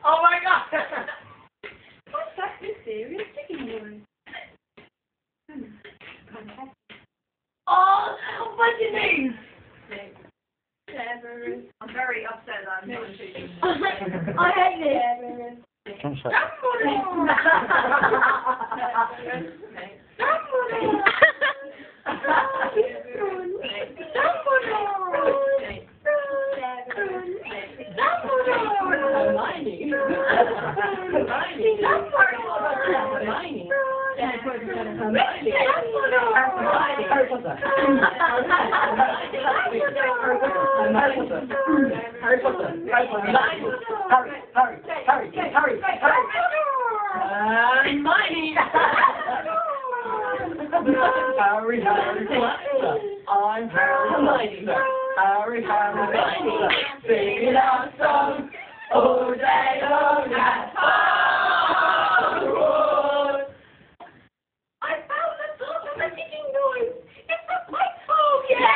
Oh my god! What's that mysterious chicken noise? Oh, what's your name? Severus. I'm very upset that I'm not chicken. I hate this. I'm Harry Potter. Harry Potter. Singing our song all day long at Hogwarts. I found the source of the ticking noise. It's the White Hole. Yeah!